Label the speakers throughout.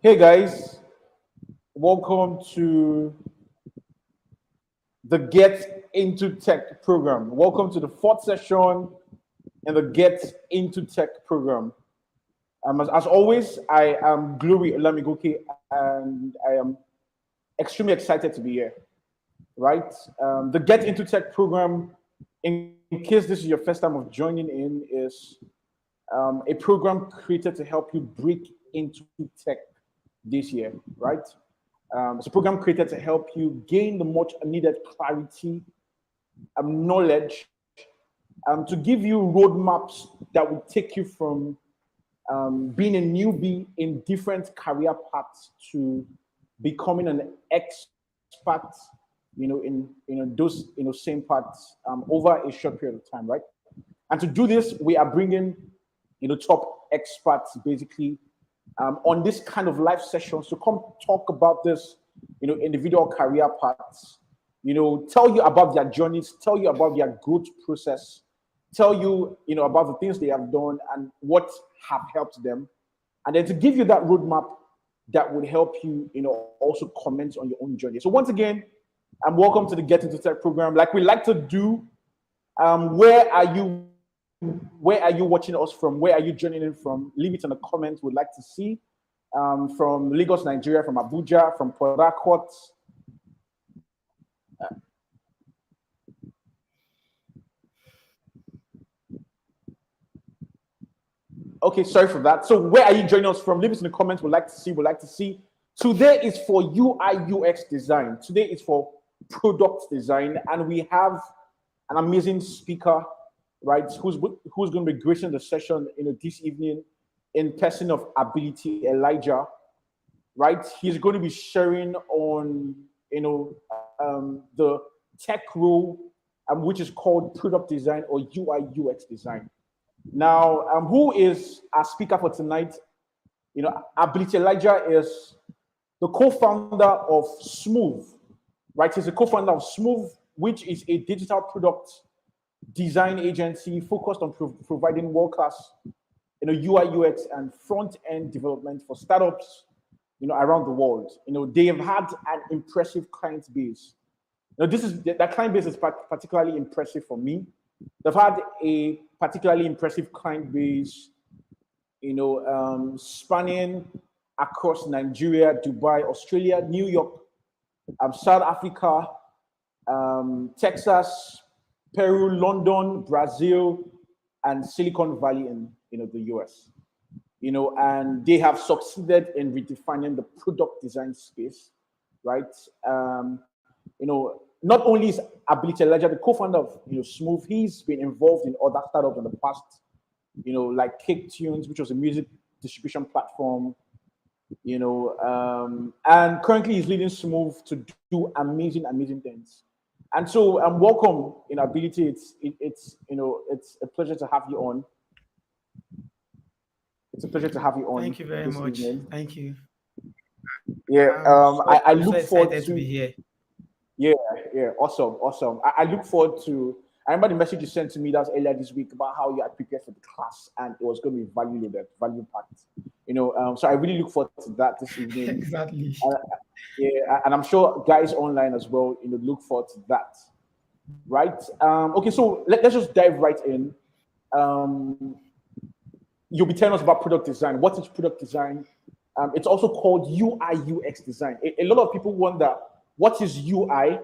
Speaker 1: Hey guys, welcome to the Get Into Tech program. Welcome to the fourth session in the Get Into Tech program. As always, I am Glory Olamigoke and I am extremely excited to be here. Right? The Get Into Tech program, in case this is your first time of joining in, is a program created to help you break into tech this year, right? It's a program created to help you gain the much needed clarity and knowledge to give you roadmaps that will take you from being a newbie in different career paths to becoming an expert, in those same paths over a short period of time, right? And to do this, we are bringing top experts basically on this kind of live sessions to come talk about this, individual career paths, tell you about their journeys, tell you about their growth process, tell you, about the things they have done and what have helped them, and then to give you that roadmap that would help you, also comment on your own journey. So once again, welcome to the Get Into Tech program. Like we like to do, where are you watching us from? Where are you joining in from? Leave it in the comments. We'd like to see from Lagos, Nigeria, from Abuja, from Port Harcourt. Okay, sorry for that. So where are you joining us from? Leave it in the comments. We'd like to see. We'd like to see. Today is for UI UX design. Today is for product design, and we have an amazing speaker, right? Who's going to be gracing the session, this evening, in person of Ability Elijah, right? He's going to be sharing on, the tech role, which is called product design or UI UX design. Now, who is our speaker for tonight? Ability Elijah is the co-founder of Smuv, right? He's a co-founder of Smuv, which is a digital product design agency focused on providing world-class, UI UX and front-end development for startups, around the world. They have had an impressive client base. That client base is particularly impressive for me. They've had a particularly impressive client base, spanning across Nigeria, Dubai, Australia, New York, South Africa, Texas, Peru, London, Brazil, and Silicon Valley in the US. And they have succeeded in redefining the product design space, right? Not only is Ability Elijah the co-founder of Smuv, he's been involved in other startups in the past, like Cake Tunes, which was a music distribution platform, and currently he's leading Smuv to do amazing things. And so, welcome in Ability. It's a pleasure to have you on. It's a pleasure to have you on.
Speaker 2: Thank you very much.
Speaker 1: Evening.
Speaker 2: Thank you.
Speaker 1: Yeah, I look forward
Speaker 2: to be here.
Speaker 1: Yeah, awesome. I look forward to. I remember the message you sent to me that was earlier this week about how you had prepared for the class and it was going to be value packed. So I really look forward to that this evening.
Speaker 2: Exactly.
Speaker 1: Yeah, and I'm sure guys online as well, look forward to that. Right? Okay, so let's just dive right in. You'll be telling us about product design. What is product design? It's also called UI UX design. A lot of people wonder what is UI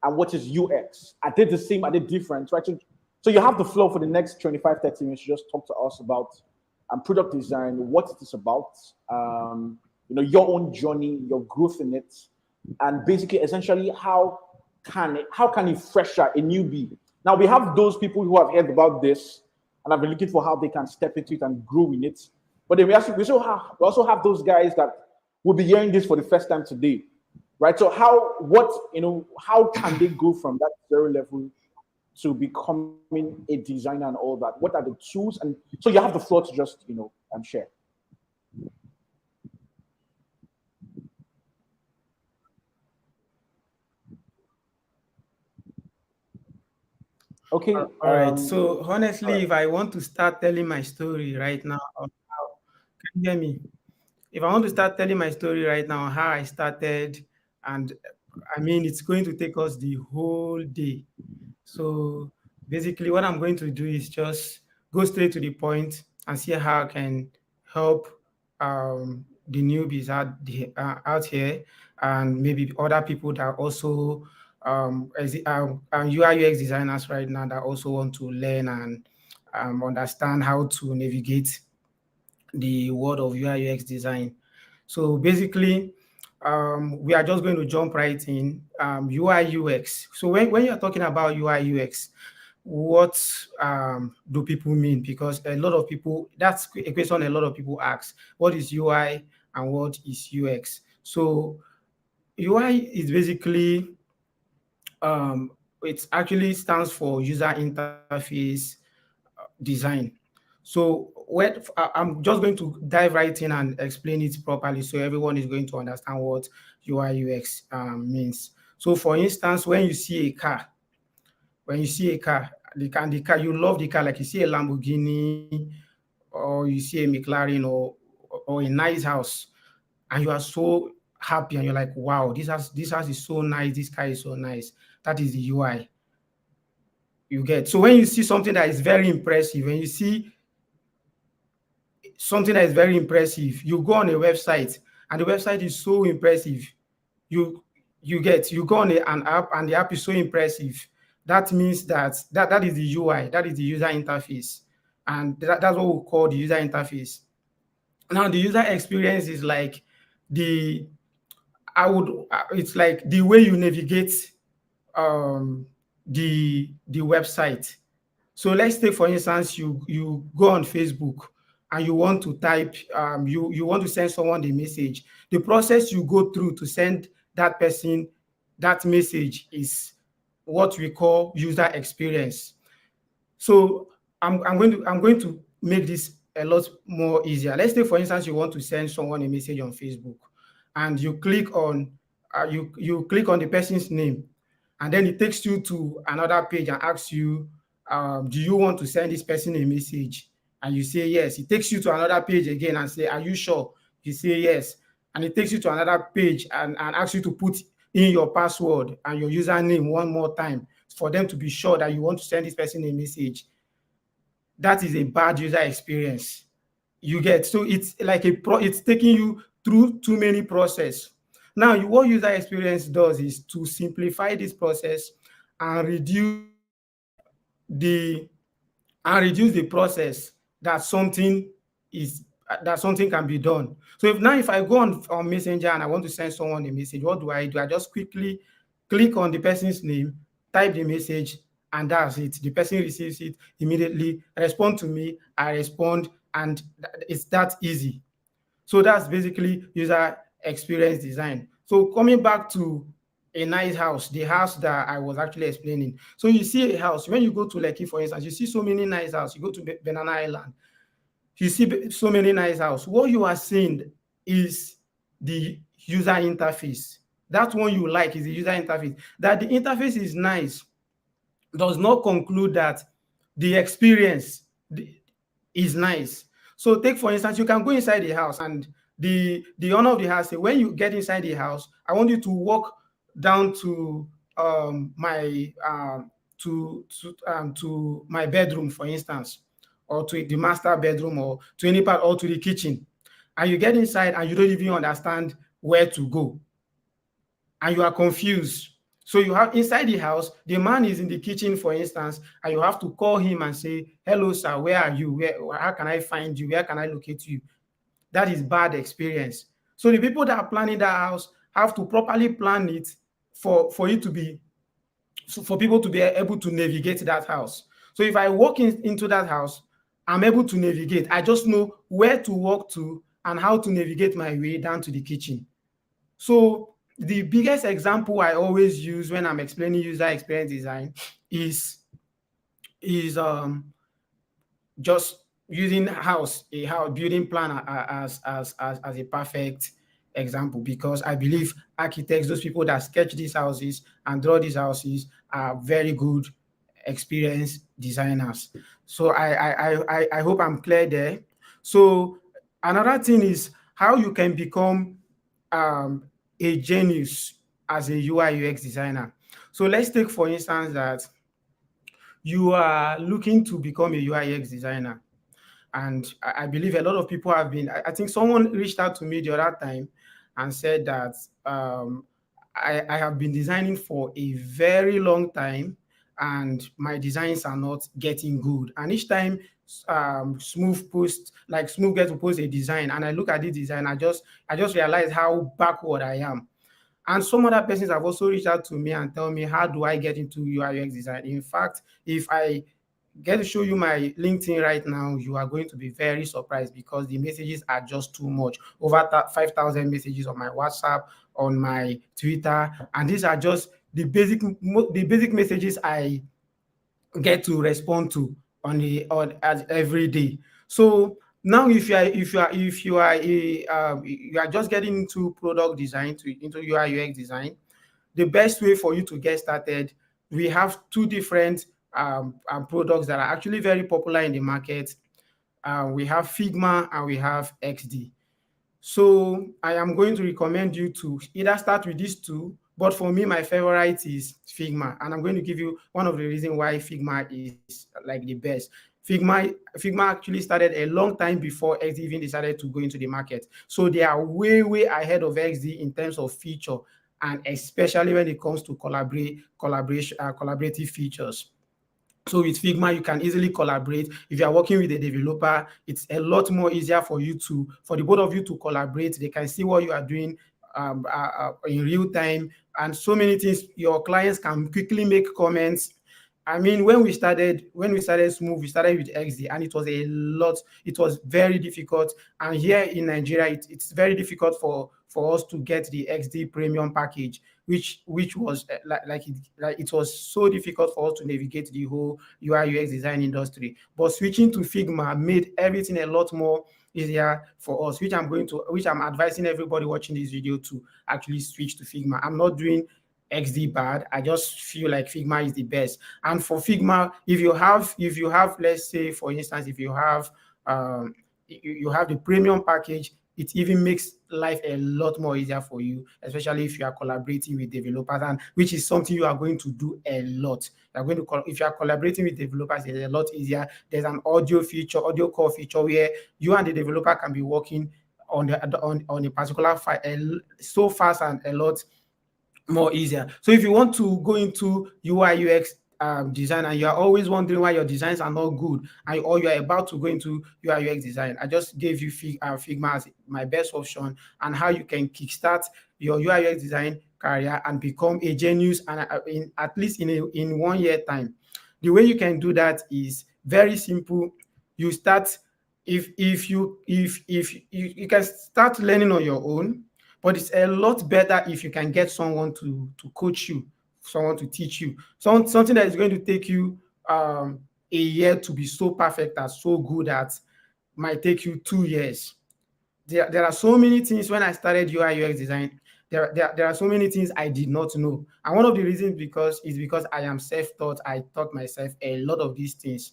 Speaker 1: and what is UX. Are they the same? Are they different? Right? So you have the flow for the next 25, 30 minutes. You just talk to us about product design, what it is about, your own journey, your growth in it, and basically, essentially, how can a fresher, a newbie? Now we have those people who have heard about this and have been looking for how they can step into it and grow in it. But then we also have those guys that will be hearing this for the first time today, right? So how can they go from that zero level to becoming a designer and all that? What are the tools? And so you have the floor to just share. Okay.
Speaker 2: All right. So honestly, if I want to start telling my story right now, can you hear me? if I want to start telling my story right now, how I started, and I mean, it's going to take us the whole day. So basically, what I'm going to do is just go straight to the point and see how I can help the newbies out here, and maybe other people that also UI UX designers right now that also want to learn and understand how to navigate the world of UI UX design. So basically, we are just going to jump right in. UI UX. So when you're talking about UI UX, what do people mean? Because a lot of people, that's a question a lot of people ask. What is UI and what is UX? So UI is basically, it actually stands for user interface design. So I'm just going to dive right in and explain it properly so everyone is going to understand what UI UX means. So for instance, when you see a car, the car, you love the car, like you see a Lamborghini or you see a McLaren or a nice house, and you are so happy and you're like, wow, this house is so nice, this car is so nice. That is the UI you get. So when you see something that is very impressive, when you see something that is very impressive, you go on a website and the website is so impressive. You you go on an app and the app is so impressive. That means that is the UI, that is the user interface, and that's what we call the user interface. Now the user experience is like the it's like the way you navigate um the website. So let's take for instance, you go on Facebook and you want to type, you want to send someone a message. The process you go through to send that person that message is what we call user experience. So I'm going to make this a lot more easier. Let's say, for instance, you want to send someone a message on Facebook, and you click on the person's name, and then it takes you to another page and asks you, do you want to send this person a message? And you say yes. It takes you to another page again and say, are you sure? You say yes. And it takes you to another page and asks you to put in your password and your username one more time for them to be sure that you want to send this person a message. That is a bad user experience. You get, so it's like it's taking you through too many process. Now, what user experience does is to simplify this process and the reduce the process that is something can be done. So if I go on Messenger and I want to send someone a message, what do? I just quickly click on the person's name, type the message, and that's it. The person receives it immediately, respond to me, I respond, and it's that easy. So that's basically user experience design. So coming back to a nice house, the house that I was actually explaining. So you see a house, when you go to Lekki, for instance, you see so many nice houses. You go to Banana Island, you see so many nice houses. What you are seeing is the user interface. That one you like is the user interface. That the interface is nice does not conclude that the experience is nice. So take for instance, you can go inside the house and the owner of the house say, when you get inside the house, I want you to walk down to my to my bedroom, for instance, or to the master bedroom, or to any part, or to the kitchen. And you get inside and you don't even understand where to go, and you are confused. So you have inside the house, the man is in the kitchen, for instance, and you have to call him and say, hello, sir, where are you? How can I find you? Where can I locate you? That is bad experience. So the people that are planning that house have to properly plan it for it to be, so for people to be able to navigate that house. So if I walk into that house, I'm able to navigate. I just know where to walk to and how to navigate my way down to the kitchen. So the biggest example I always use when I'm explaining user experience design is just using a house building plan as a perfect example, because I believe architects, those people that sketch these houses and draw these houses, are very good experienced designers. So I hope I'm clear there. So another thing is how you can become um, a genius as a UI UX designer. So let's take for instance that you are looking to become a UI UX designer. And I believe a lot of people have been, I think someone reached out to me the other time and said that I have been designing for a very long time and my designs are not getting good. And each time Smuv gets to post a design and I look at the design, I just realize how backward I am. And some other persons have also reached out to me and tell me, how do I get into UI UX design? In fact, if I get to show you my LinkedIn right now, you are going to be very surprised because the messages are just too much. Over 5,000 messages on my WhatsApp, on my Twitter, and these are just the basic messages I get to respond to on as every day. So now, if you are just getting into product design into UI UX design, the best way for you to get started, we have two different products that are actually very popular in the market. We have Figma and we have XD. So I am going to recommend you to either start with these two, but for me, my favorite is Figma, and I'm going to give you one of the reasons why Figma is like the best. Figma actually started a long time before XD even decided to go into the market. So they are way ahead of XD in terms of feature, and especially when it comes to collaborative features. So with Figma, you can easily collaborate. If you are working with a developer, it's a lot more easier for the both of you to collaborate. They can see what you are doing in real time, and so many things. Your clients can quickly make comments. I mean, when we started Smuv, we started with XD, and it was a lot. It was very difficult. And here in Nigeria, it's very difficult for us to get the XD premium package, which was it was so difficult for us to navigate the whole UI UX design industry. But switching to Figma made everything a lot more easier for us, which I'm advising everybody watching this video to actually switch to Figma. I'm not doing XD bad. I just feel like Figma is the best. And for Figma, if you have, let's say, for instance, if you have the premium package, it even makes life a lot more easier for you, especially if you are collaborating with developers, and which is something you are going to do a lot. If you are collaborating with developers, it's a lot easier. There's an audio call feature where you and the developer can be working on a particular file so fast and a lot more easier. So if you want to go into UI UX design and you're always wondering why your designs are not good, or you're about to go into UI UX design, I just gave you Figma as my best option, and how you can kickstart your UI UX design career and become a genius, and at least in 1 year time. The way you can do that is very simple. You start if you can start learning on your own, but it's a lot better if you can get someone to coach you, someone to teach you, something that is going to take you a year to be so perfect and so good at might take you 2 years. There are so many things when I started UI UX design. There are so many things I did not know, and one of the reasons because I am self-taught. I taught myself a lot of these things.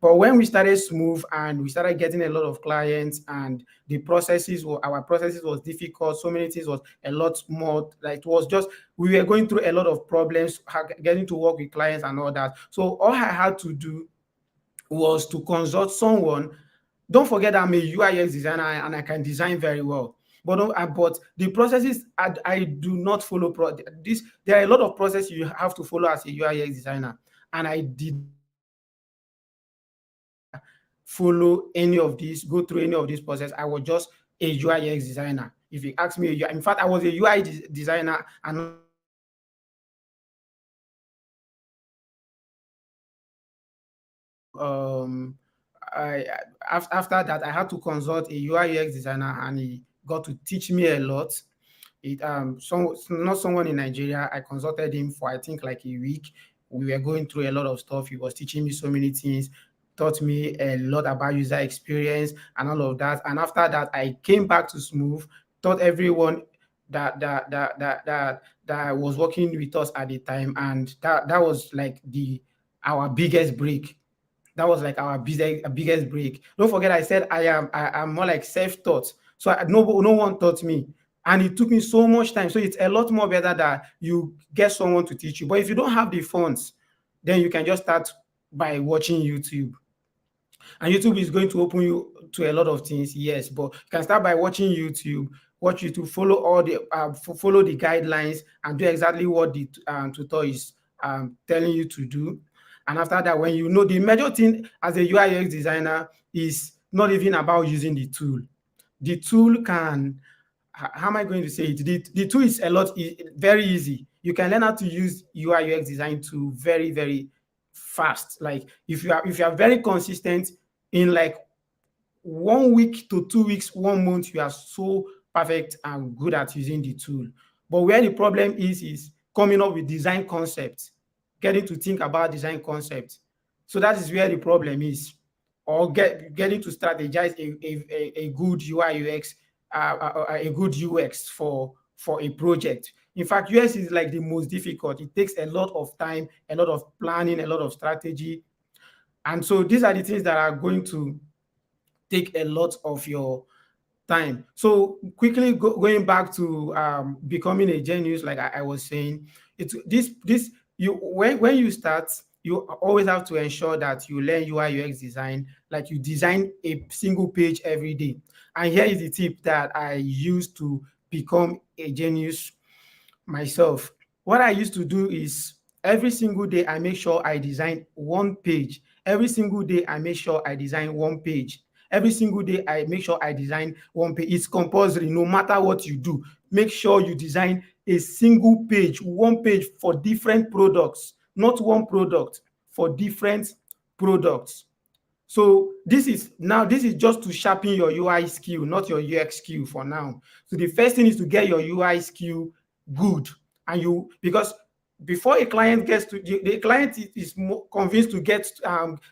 Speaker 2: But when we started Smuv and we started getting a lot of clients, and our processes was difficult, so many things was a lot more, like it was just, we were going through a lot of problems, getting to work with clients and all that. So all I had to do was to consult someone. Don't forget I'm a UI UX designer and I can design very well. But the processes I do not follow. There are a lot of processes you have to follow as a UI UX designer, and I did follow any of these, go through any of this process. I was just a UI UX designer. If you ask me, in fact, I was a UI designer, and um, after that, I had to consult a UI UX designer, and he got to teach me a lot. Not someone in Nigeria. I consulted him for I think like a week. We were going through a lot of stuff. He was teaching me so many things, taught me a lot about user experience and all of that. And after that, I came back to Smuv, taught everyone that was working with us at the time, and that was like our biggest break. That was like our biggest break. Don't forget, I said I'm more like self-taught. So no one taught me. And it took me so much time. So it's a lot more better that you get someone to teach you. But if you don't have the funds, then you can just start by watching YouTube. And YouTube is going to open you to a lot of things, yes, but you can start by watching YouTube, watch YouTube, follow all the follow the guidelines and do exactly what the tutor is telling you to do. And after that, when you know, the major thing as a UI UX designer is not even about using the tool. The tool can, how am I going to say it? The tool is very easy. You can learn how to use UI UX design tool very, very fast. Like if you are very consistent, in like 1 week to 2 weeks, 1 month, you are so perfect and good at using the tool. But where the problem is coming up with design concepts, getting to think about design concepts. So that is where the problem is, or getting to strategize a good UI UX, a good UX for a project. In fact, UX is like the most difficult. It takes a lot of time, a lot of planning, a lot of strategy. And so these are the things that are going to take a lot of your time. So quickly going back to becoming a genius, like I was saying, it's this you when you start, you always have to ensure that you learn UI UX design, like you design a single page every day. And here is the tip that I use to become a genius myself. What I used to do is every single day I make sure I design one page. Every single day I make sure I design one page. Every single day I make sure I design one page. It's compulsory. No matter what you do, make sure you design a single page, one page for different products, not one product, for different products. So this is just to sharpen your UI skill, not your UX skill for now. So the first thing is to get your UI skill good. And because before a client gets to the client is more convinced to get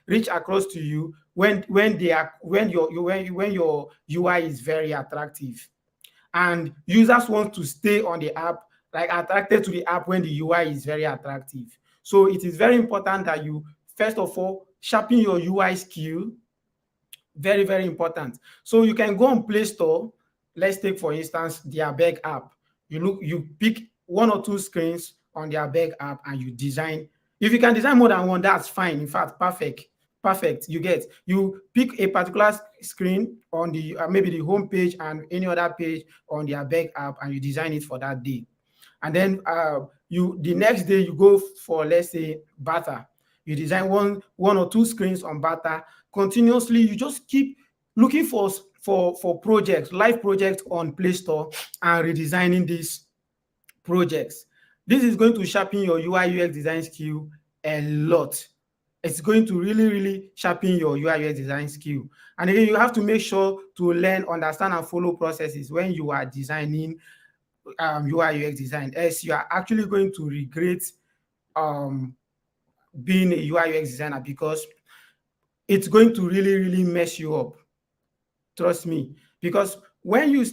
Speaker 2: reach across to you when your UI is very attractive. And users want to stay on the app, like attracted to the app when the UI is very attractive. So it is very important that you first of all sharpen your UI skill. Very, very important. So you can go on Play Store. Let's take, for instance, the Abeg app. You pick one or two screens on the Abeg app and you design. If you can design more than one, that's fine. In fact, perfect. Perfect. You pick a particular screen on the maybe the home page and any other page on the Abeg app, and you design it for that day. And then the next day you go for, let's say, Bata. You design one or two screens on Bata continuously. You just keep looking for projects, live projects on Play Store, and redesigning these projects. This is going to sharpen your UI UX design skill a lot. It's going to really, really sharpen your UI UX design skill. And again, you have to make sure to learn, understand, and follow processes when you are designing UI UX design, else you are actually going to regret being a UI UX designer, because it's going to really, really mess you up. Trust me. Because when you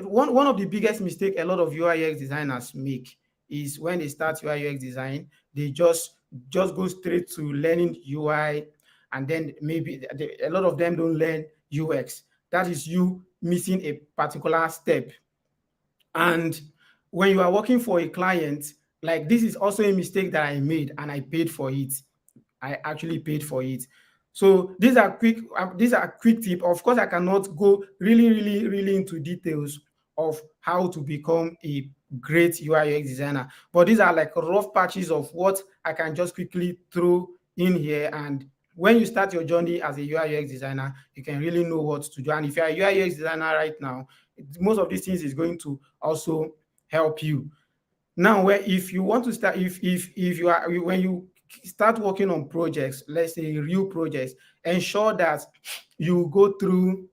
Speaker 2: one of the biggest mistake a lot of UI UX designers make is when they start UI UX design, they just go straight to learning UI, and then maybe a lot of them don't learn UX. That is you missing a particular step. And when you are working for a client, like, this is also a mistake that I made, and I paid for it. I actually paid for it. So these are quick tips. Of course, I cannot go really, really, really into details of how to become a great UI UX designer, but these are like rough patches of what I can just quickly throw in here. And when you start your journey as a UI UX designer, you can really know what to do. And if you're a UI UX designer right now, most of these things is going to also help you. Now, if you want to start, if you are, when you start working on projects, let's say real projects, ensure that you go through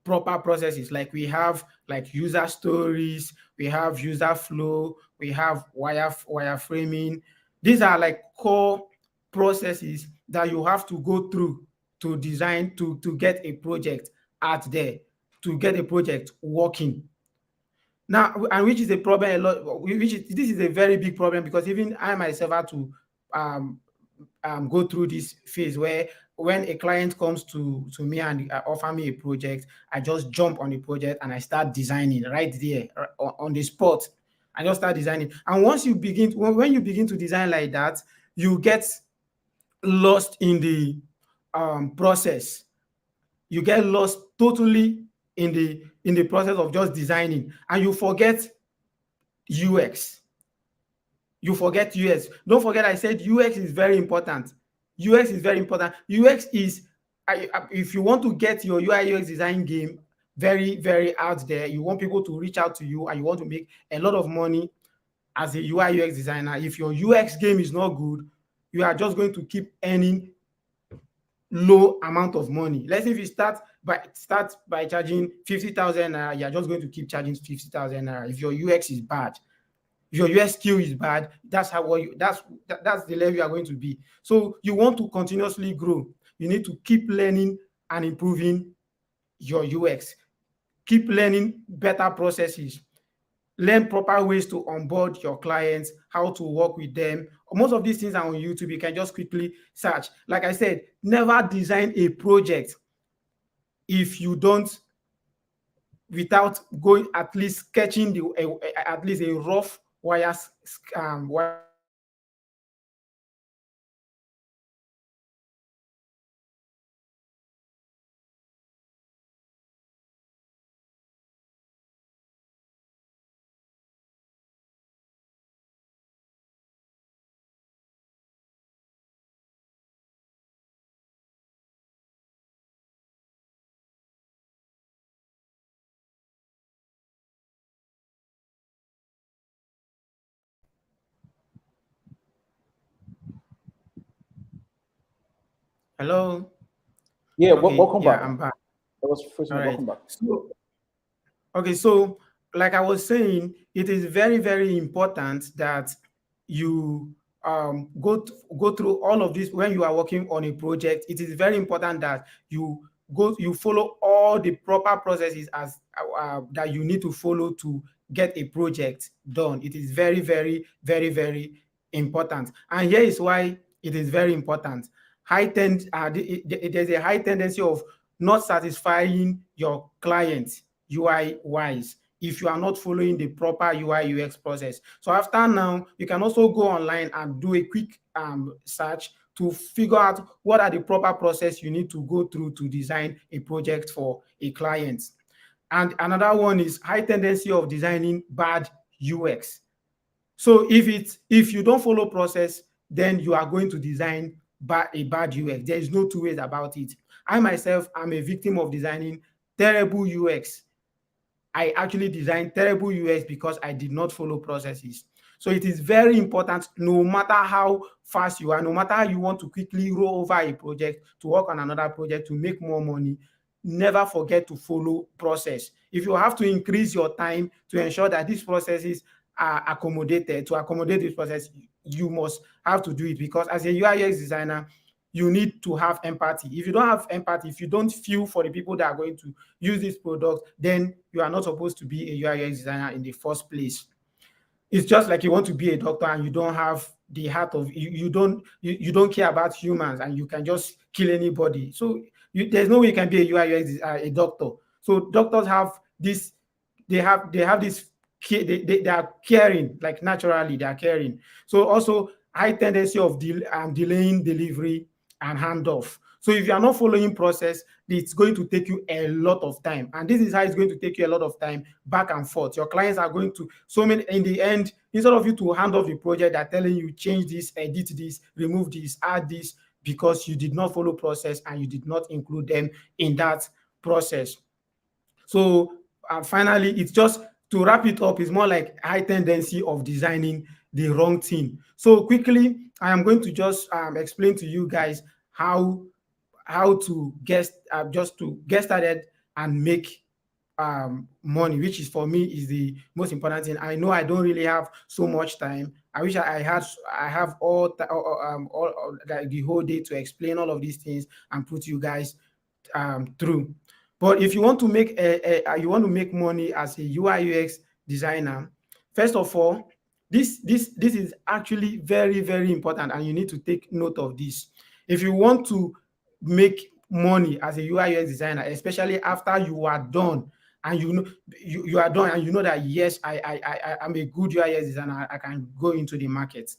Speaker 2: proper processes. Like, we have like user stories, we have user flow, we have wireframing. These are like core processes that you have to go through to design, to get a project out there, to get a project working. Now, and which is a problem a lot, this is a very big problem, because even I myself had to go through this phase where when a client comes to me and offer me a project, I just jump on the project and I start designing right there on the spot. I just start designing. And once you begin, when you begin to design like that, you get lost in the process. You get lost totally in the process of just designing, and you forget UX. You forget UX. Don't forget I said UX is very important. UX is very important. UX is, if you want to get your UI UX design game very, very out there, you want people to reach out to you and you want to make a lot of money as a UI UX designer. If your UX game is not good, you are just going to keep earning low amount of money. Let's say if you start by charging 50,000 naira, you're just going to keep charging 50,000 naira. If your UX is bad, if your US skill is bad, that's that's the level you are going to be. So you want to continuously grow. You need to keep learning and improving your UX. Keep learning better processes. Learn proper ways to onboard your clients, how to work with them. Most of these things are on YouTube. You can just quickly search. Like I said, never design a project if you don't, without going at least sketching at least a rough wire Hello.
Speaker 1: Yeah,
Speaker 2: Okay.
Speaker 1: welcome
Speaker 2: Yeah,
Speaker 1: back.
Speaker 2: I'm back.
Speaker 1: That was first
Speaker 2: All
Speaker 1: minute.
Speaker 2: right.
Speaker 1: Welcome back.
Speaker 2: So okay, so like I was saying, it is very, very important that you go through all of this when you are working on a project. It is very important that you follow all the proper processes as that you need to follow to get a project done. It is very, very, very, very important. And here is why it is very important. There's a high tendency of not satisfying your clients UI wise if you are not following the proper UI UX process. So after now, you can also go online and do a quick search to figure out what are the proper process you need to go through to design a project for a client. And another one is high tendency of designing bad UX. So if you don't follow process, then you are going to design a bad UX. There is no two ways about it. I myself am a victim of designing terrible UX. I actually designed terrible UX because I did not follow processes. So it is very important, no matter how fast you are, no matter how you want to quickly roll over a project to work on another project to make more money, never forget to follow process. If you have to increase your time to ensure that these processes are accommodated, to accommodate this process, you must have to do it, because as a UI UX designer, you need to have empathy. If you don't have empathy, if you don't feel for the people that are going to use this product, then you are not supposed to be a UI UX designer in the first place. It's just like you want to be a doctor and you don't have the heart of you don't care about humans and you can just kill anybody. So there's no way you can be a UI UX a doctor. So doctors have this, they have this they are caring, like naturally they are caring. So also high tendency of delaying delivery and handoff. So if you are not following process, it's going to take you a lot of time. And this is how it's going to take you a lot of time back and forth. Your clients are going to, so many, in the end, instead of you to hand off the project, they're telling you change this, edit this, remove this, add this, because you did not follow process and you did not include them in that process. So finally, it's just, to wrap it up, it's more like high tendency of designing the wrong thing. So quickly, I am going to just explain to you guys how to get just to get started and make money, which is, for me, is the most important thing. I know I don't really have so much time. I wish I have the whole day to explain all of these things and put you guys through. But if you want to make you want to make money as a UI UX designer, first of all, this is actually very, very important, and you need to take note of this. If you want to make money as a UI UX designer, especially after you are done and you are done and you know that yes, I'm a good UI UX designer. I can go into the market,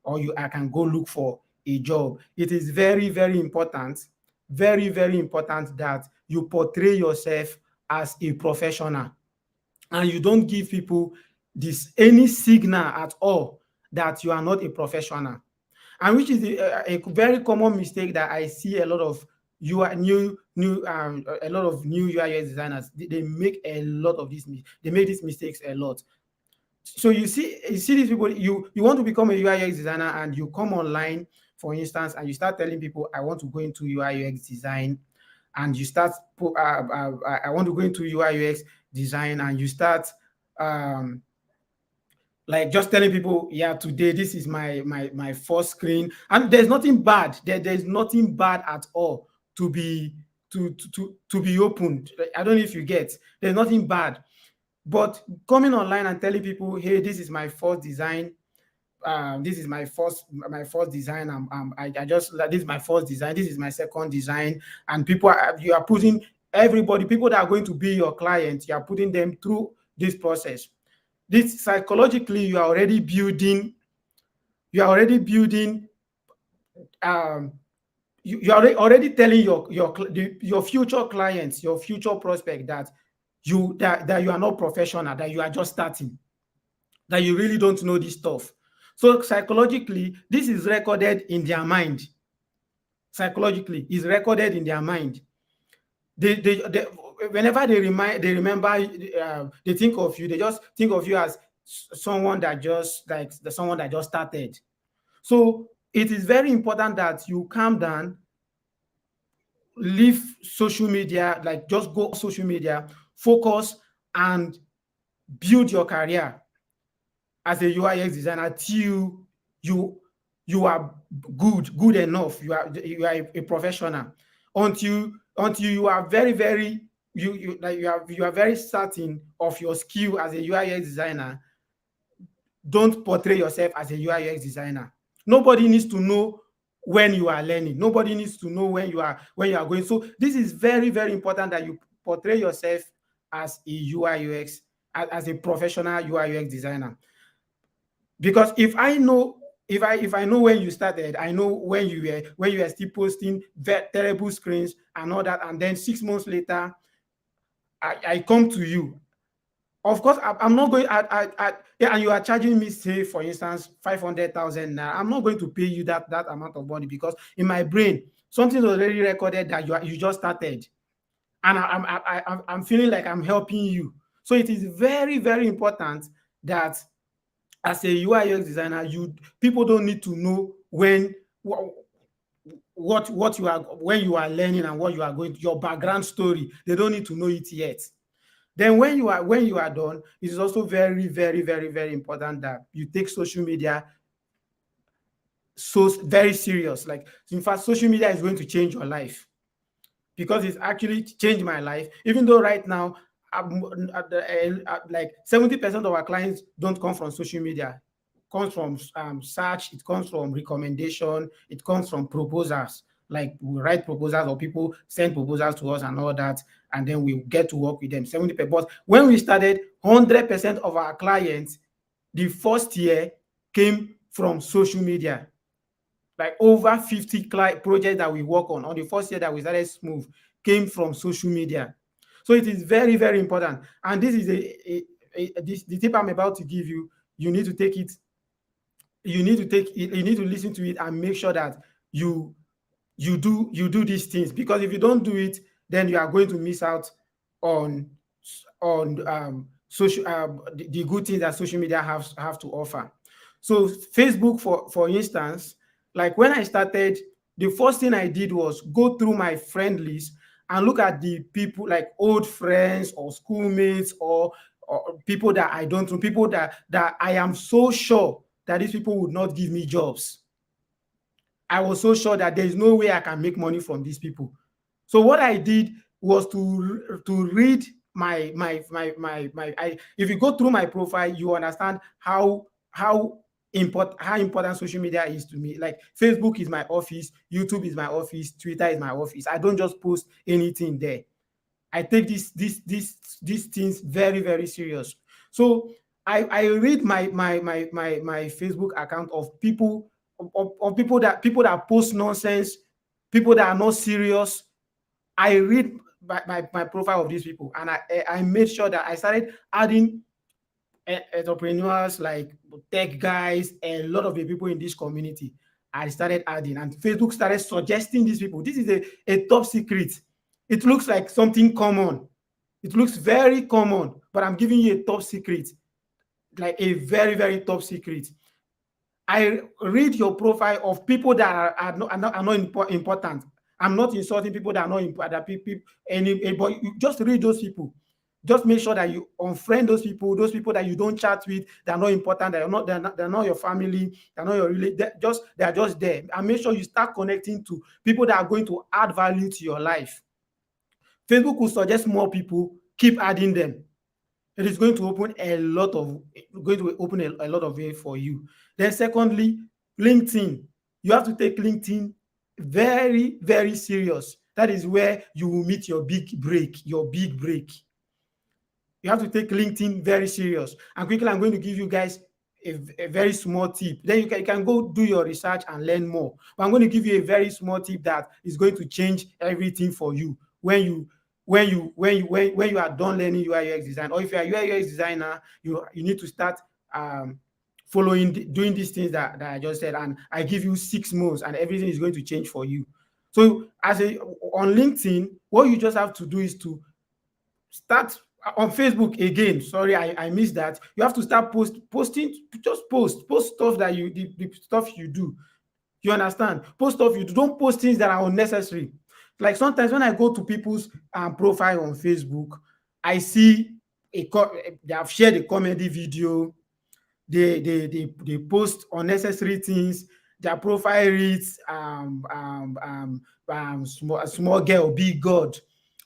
Speaker 2: or I can go look for a job. It is very, very important, very, very important that you portray yourself as a professional, and you don't give people this any signal at all that you are not a professional. And which is a very common mistake that I see a lot of a lot of new UI UX designers. They make a lot of they make these mistakes a lot. So you see these people. You want to become a UI UX designer, and you come online, for instance, and you start telling people, I want to go into UI UX design, and you start I want to go into UI UX design, and you start um, like just telling people, yeah, today this is my first screen, and there's nothing bad. There's nothing bad at all to be to be opened. I don't know if you get. There's nothing bad, but coming online and telling people, hey, this is my first design. This is my first design. I just this is my first design. This is my second design, and you are putting everybody, people that are going to be your clients, you are putting them through this process. This psychologically, you are already building. Um, you are already telling your future clients, your future prospect that you are not professional, that you are just starting, that you really don't know this stuff. So psychologically, this is recorded in their mind. Psychologically, is recorded in their mind. They whenever they remember, they think of you. They just think of you as someone that just someone that just started. So it is very important that you calm down, leave social media, like just go social media, focus and build your career as a UI UX designer till you are good enough. You are a professional until you are very you are very certain of your skill as a UI UX designer. Don't portray yourself as a UI UX designer. Nobody needs to know when you are learning. Nobody needs to know when you are going. So this is very, very important that you portray yourself as a UI UX, as a professional UI UX designer. Because if I know when you started, I know when you were still posting terrible screens and all that, and then 6 months later, I come to you. Of course, I'm not going. Yeah, and you are charging me, say, for instance, 500,000. I'm not going to pay you that amount of money, because in my brain, something's already recorded that you just started, and I'm feeling like I'm helping you. So it is very, very important that as a UI UX designer, people don't need to know when what you are when you are learning and what you are going, your background story. They don't need to know it yet. Then when you are done, it is also very, very, very, very important that you take social media so very serious. Like, in fact, social media is going to change your life, because it's actually changed my life. Even though right now, like 70% of our clients don't come from social media. It comes from search. It comes from recommendation. It comes from proposals. Like, we write proposals, or people send proposals to us and all that, and then we get to work with them. 70%. But when we started, 100% of our clients, the first year, came from social media. Like over 50 projects that we work on the first year that we started Smuv came from social media. So it is very, very important. And this is the tip I'm about to give you. You need to take it. You need to listen to it and make sure that you do these things, because if you don't do it, then you are going to miss out on social the good things that social media have to offer. So Facebook, for instance, like when I started, the first thing I did was go through my friend list and look at the people, like old friends or schoolmates, or people that I don't know, people that I am so sure that these people would not give me jobs. I was so sure that there is no way I can make money from these people. So what I did was to read if you go through my profile, you understand how how important social media is to me. Like Facebook is my office, YouTube is my office, Twitter is my office. I don't just post anything there. I take these things very, very serious. So I read my Facebook account of people of people that post nonsense, people that are not serious. I read my profile of these people, and I made sure that I started adding entrepreneurs, like tech guys, a lot of the people in this community. I started adding, and Facebook started suggesting these people. This is a top secret. It looks like something common. It looks very common, but I'm giving you a top secret, like a very, very top secret. I read your profile of people that are not important. I'm not insulting people that are not important. That people, but you just read those people. Just make sure that you unfriend those people that you don't chat with, that are not important, they're not your family, they're not your relate. They are just there. And make sure you start connecting to people that are going to add value to your life. Facebook will suggest more people, keep adding them. It is going to open a lot of way for you. Then secondly, LinkedIn. You have to take LinkedIn very, very serious. That is where you will meet your big break, You have to take LinkedIn very serious. And quickly, I'm going to give you guys a very small tip. Then you can go do your research and learn more. But I'm going to give you a very small tip that is going to change everything for you when you are done learning UI UX design. Or if you are UI UX designer, you need to start doing these things that I just said. And I give you 6 months, and everything is going to change for you. So on LinkedIn, what you just have to do is to start on Facebook again. Sorry, I missed that. You have to start posting. Just post stuff that the stuff you do. You understand? Post stuff you do. Don't post things that are unnecessary. Like sometimes when I go to people's profile on Facebook, I see they have shared a comedy video. They post unnecessary things. Their profile reads small girl, big God.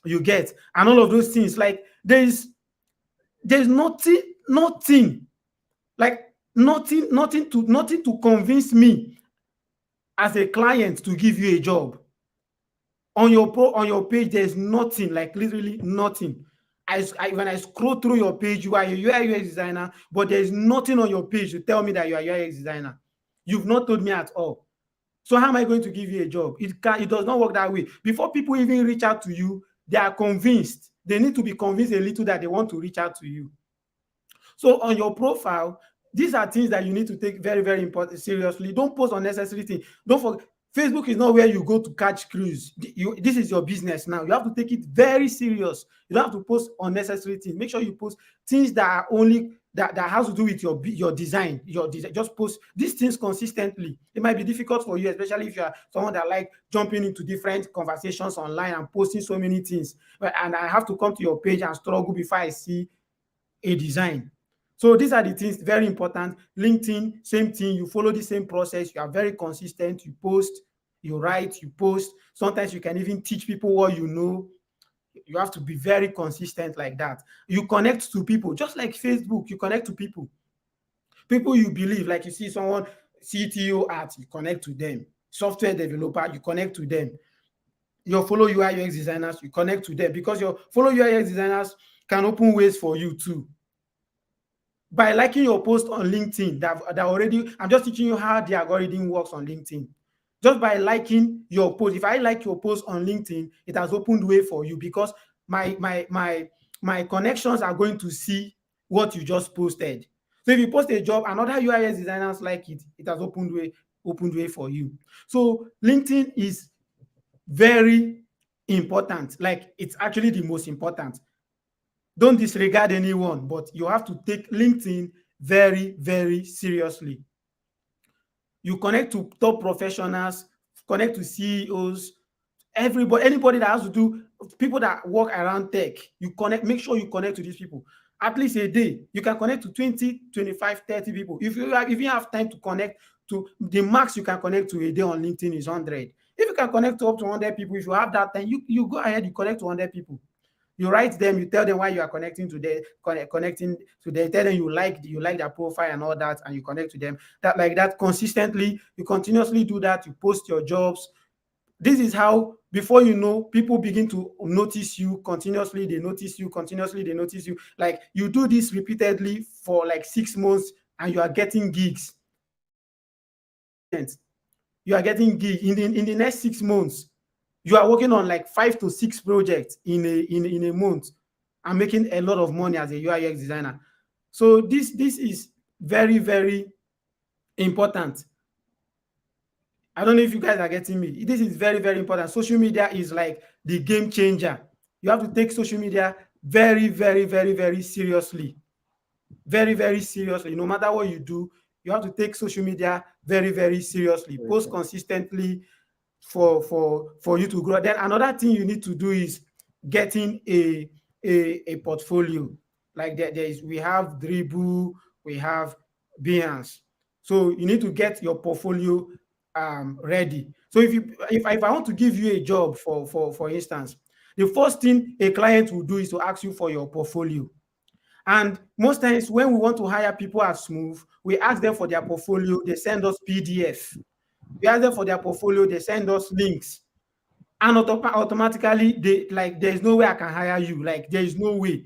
Speaker 2: You get, and all of those things. Like there's nothing like nothing to convince me as a client to give you a job. On your page, there's nothing, like literally nothing. When I scroll through your page, you are a UI UX designer, but there's nothing on your page to tell me that you are a UI UX designer. You've not told me at all. So how am I going to give you a job? It does not work that way. Before people even reach out to you, they are convinced. They need to be convinced a little that they want to reach out to you. So on your profile, these are things that you need to take very, very important seriously. Don't post unnecessary things. Don't forget, Facebook is not where you go to catch clues. This is your business now. You have to take it very serious. You don't have to post unnecessary things. Make sure you post things that are only that has to do with your design. Just post these things consistently. It might be difficult for you, especially if you are someone that like jumping into different conversations online and posting so many things. And I have to come to your page and struggle before I see a design. So these are the things, very important. LinkedIn, same thing. You follow the same process. You are very consistent. You post, you write, you post. Sometimes you can even teach people what you know. You have to be very consistent like that. You connect to people, just like Facebook. You connect to people. People you believe, like you see someone, CTO art, you connect to them. Software developer, you connect to them. Your follow UI UX designers, you connect to them, because your follow UI UX designers can open ways for you too. By liking your post on LinkedIn, that already, I'm just teaching you how the algorithm works on LinkedIn. Just by liking your post, if I like your post on LinkedIn, it has opened way for you, because my connections are going to see what you just posted. So if you post a job and other UI UX designers like it, it has opened way for you. So LinkedIn is very important. Like, it's actually the most important. Don't disregard anyone, but you have to take LinkedIn very, very seriously. You connect to top professionals, connect to CEOs, anybody that has to do, people that work around tech. You connect, make sure you connect to these people. At least a day, you can connect to 20, 25, 30 people. If you have time to connect to, the max you can connect to a day on LinkedIn is 100. If you can connect to up to 100 people, if you have that time, you go ahead, you connect to 100 people. You write them, you tell them why you are connecting to them, connecting to them, tell them you like their profile and all that, and you connect to them. That like that consistently, you continuously do that, you post your jobs. This is how, before you know, people begin to notice you continuously, they notice you continuously, they notice you. Like you do this repeatedly for like 6 months and you are getting gigs. You are getting gigs in the next 6 months. You are working on like 5 to 6 projects in a month and making a lot of money as a UI UX designer. So this is very, very important. I don't know if you guys are getting me. This is very, very important. Social media is like the game changer. You have to take social media very, very, very, very seriously. Very, very seriously. No matter what you do, you have to take social media very, very seriously. Post consistently for you to grow. Then another thing you need to do is getting a portfolio. Like we have Dribble, we have Behance. So you need to get your portfolio ready. So if I want to give you a job, for instance, the first thing a client will do is to ask you for your portfolio. And most times when we want to hire people at Smuv, we ask them for their portfolio, they send us PDF. We ask them for their portfolio, they send us links. And automatically, there's no way I can hire you. Like, there is no way.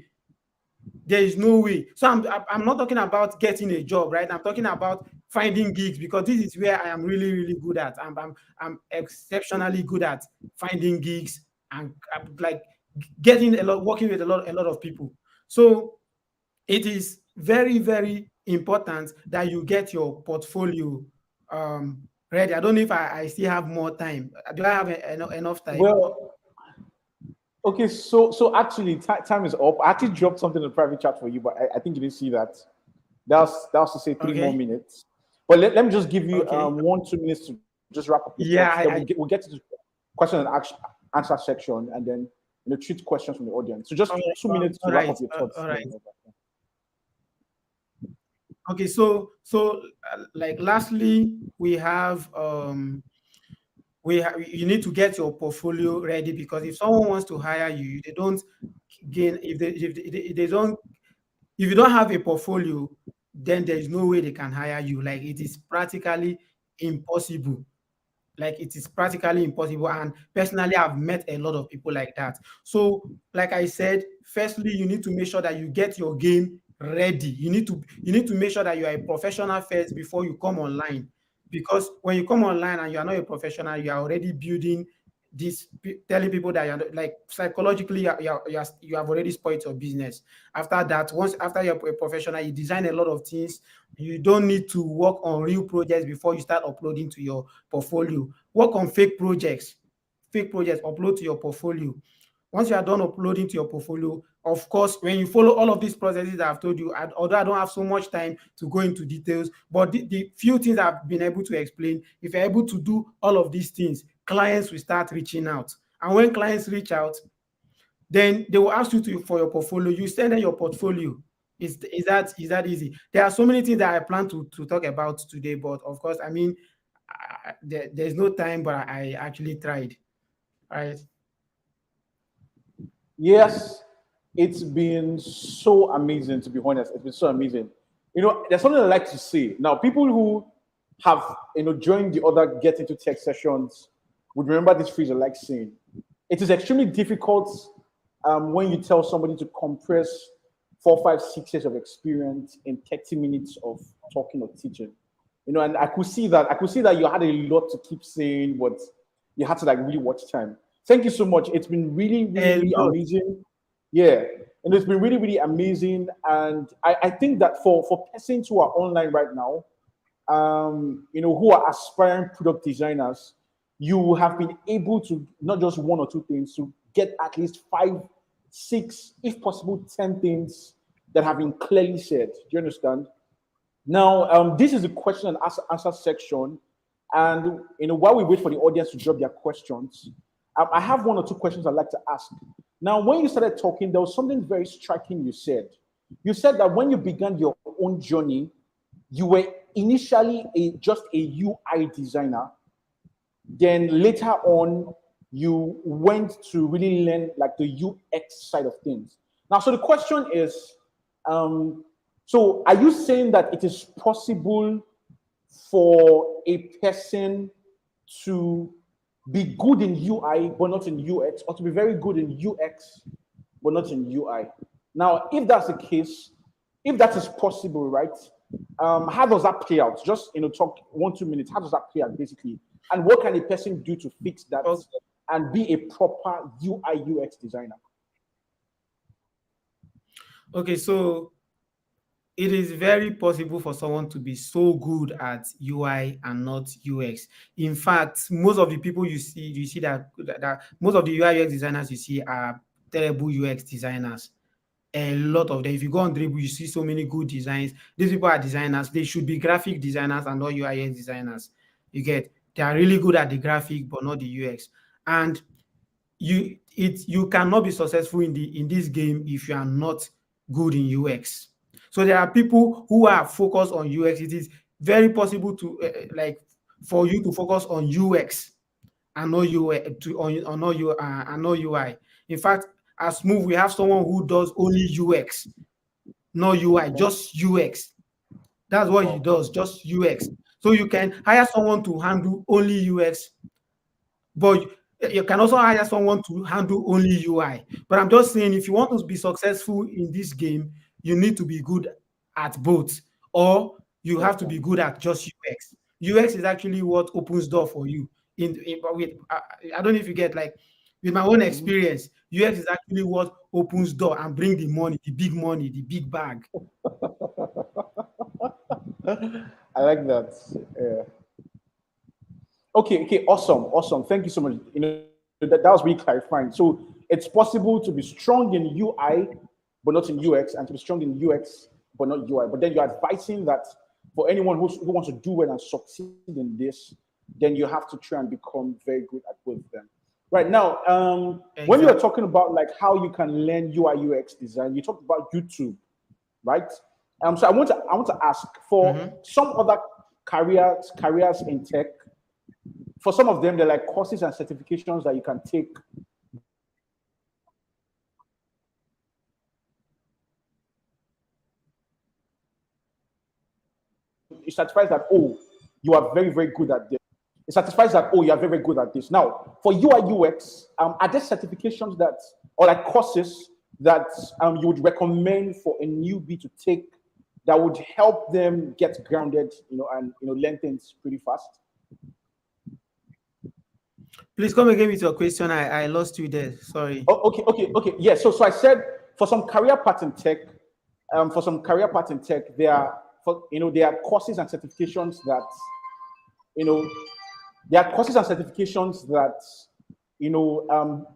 Speaker 2: There is no way. So I'm not talking about getting a job, right? I'm talking about finding gigs, because this is where I am really, really good at. I'm exceptionally good at finding gigs and like working with a lot of people. So it is very, very important that you get your portfolio ready. I don't know if I still have more time. Do I have enough time?
Speaker 1: Well, okay, so actually, time is up. I actually dropped something in the private chat for you, but I think you didn't see that. That was to say 3 more minutes. But let me just give you 1-2 minutes to just wrap up your thoughts. Then we'll get to the question and answer section, and then treat questions from the audience. So just 2 minutes to wrap up your thoughts.
Speaker 2: All right. Okay, so like lastly, we have you need to get your portfolio ready, because if someone wants to hire you, they don't gain if you don't have a portfolio, then there is no way they can hire you. Like, it is practically impossible. Like, it is practically impossible. And personally, I've met a lot of people like that. So, like I said, firstly, you need to make sure that you get your game ready. You need to make sure that you are a professional first before you come online. Because when you come online and you are not a professional, you are already building this, telling people that you're like, psychologically you have already spoiled your business. After that, after you're a professional, you design a lot of things. You don't need to work on real projects before you start uploading to your portfolio. Work on fake projects, upload to your portfolio. Once you are done uploading to your portfolio, of course, when you follow all of these processes that I've told you, although I don't have so much time to go into details, but the few things I've been able to explain, if you're able to do all of these things, clients will start reaching out. And when clients reach out, then they will ask you for your portfolio. You send them your portfolio. Is that easy? There are so many things that I plan to talk about today, but of course, I mean, there's no time, but I actually tried. All right.
Speaker 1: Yes, it's been so amazing, to be honest. It's been so amazing. There's something I like to say. Now, people who have joined the other Get Into Tech sessions would remember this phrase I like saying. It is extremely difficult when you tell somebody to compress 4, 5, 6 years of experience in 30 minutes of talking or teaching. And I could see that you had a lot to keep saying, but you had to really watch time. Thank you so much. It's been really, really, really amazing. Yeah. And it's been really, really amazing. And I think that for persons who are online right now, who are aspiring product designers, you have been able to not just 1 or 2 things, to get at least 5, 6, if possible, 10 things that have been clearly said. Do you understand? Now, this is the question and answer section. And while we wait for the audience to drop their questions, I have 1 or 2 questions I'd like to ask. Now, when you started talking, there was something very striking you said. You said that when you began your own journey, you were initially just a UI designer. Then later on, you went to really learn like the UX side of things. Now, so the question is, so are you saying that it is possible for a person to be good in UI but not in UX, or to be very good in UX but not in UI? Now, if that's the case, if that is possible, right? How does that play out? Just talk 1-2 minutes. How does that play out basically? And what can a person do to fix that and be a proper UI UX designer?
Speaker 2: Okay, so it is very possible for someone to be so good at UI and not UX. In fact, most of the people you see that most of the UI UX designers you see are terrible UX designers. A lot of them. If you go on Dribble, you see so many good designs. These people are designers. They should be graphic designers and not UI UX designers. You get, they are really good at the graphic but not the UX. And you cannot be successful in this game if you are not good in UX. So there are people who are focused on UX. It is very possible to like for you to focus on UX and not UI and not UI. In fact, at Smuv, we have someone who does only UX, not UI, just UX. That's what he does, just UX. So you can hire someone to handle only UX, but you can also hire someone to handle only UI. But I'm just saying, if you want to be successful in this game, you need to be good at both, or you have to be good at just UX. UX is actually what opens door for you. I don't know if you get, like, with my own experience, UX is actually what opens door and bring the money, the big bag.
Speaker 1: I like that. Yeah. Okay, awesome. Thank you so much. That was really clarifying. So it's possible to be strong in UI but not in UX, and to be strong in UX but not UI. But then you're advising that for anyone who wants to do well and succeed in this, then you have to try and become very good at both of them. Right now,
Speaker 2: Exactly.
Speaker 1: when you were talking about like how you can learn UI UX design, you talked about YouTube, right? So I want to ask for some other careers in tech. For some of them, they're like courses and certifications that you can take. It certifies that, oh, you are very, very good at this. It certifies that, oh, you are very, very good at this. Now, for UI UX, are there certifications that, or like courses that you would recommend for a newbie to take that would help them get grounded, and learn things pretty fast?
Speaker 2: Please come again with your question. I lost you there. Sorry.
Speaker 1: Oh, okay. Yeah. So I said for some career path in tech, there are courses and certifications that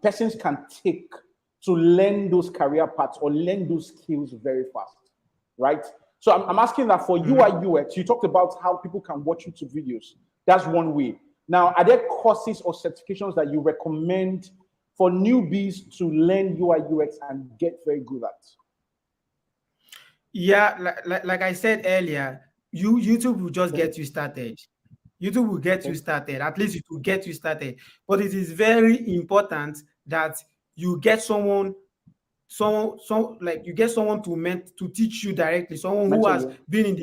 Speaker 1: persons can take to learn those career paths or learn those skills very fast, right? So I'm asking that for UI UX. You talked about how people can watch YouTube videos. That's one way. Now, are there courses or certifications that you recommend for newbies to learn UI UX and get very good at?
Speaker 2: Yeah, like I said earlier, YouTube will just get you started. YouTube will get you started. At least it will get you started. But it is very important that you get someone to teach you directly, someone who has been in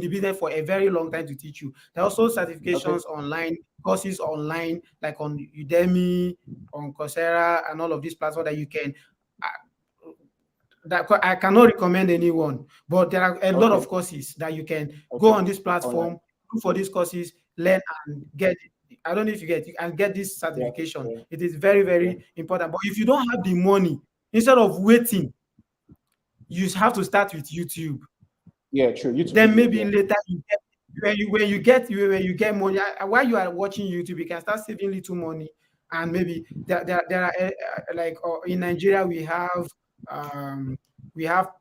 Speaker 2: the business for a very long time to teach you. There are also certifications online, courses online, like on Udemy, on Coursera, and all of these platforms that you can. That I cannot recommend anyone, but there are a lot of courses that you can go on this platform, look for these courses, learn and get. I don't know if you get this certification. Yeah. It is very, very important. But if you don't have the money, instead of waiting, you have to start with YouTube.
Speaker 1: Yeah, true. YouTube.
Speaker 2: Then maybe later when you get money, while you are watching YouTube, you can start saving little money, and maybe there are like in Nigeria we have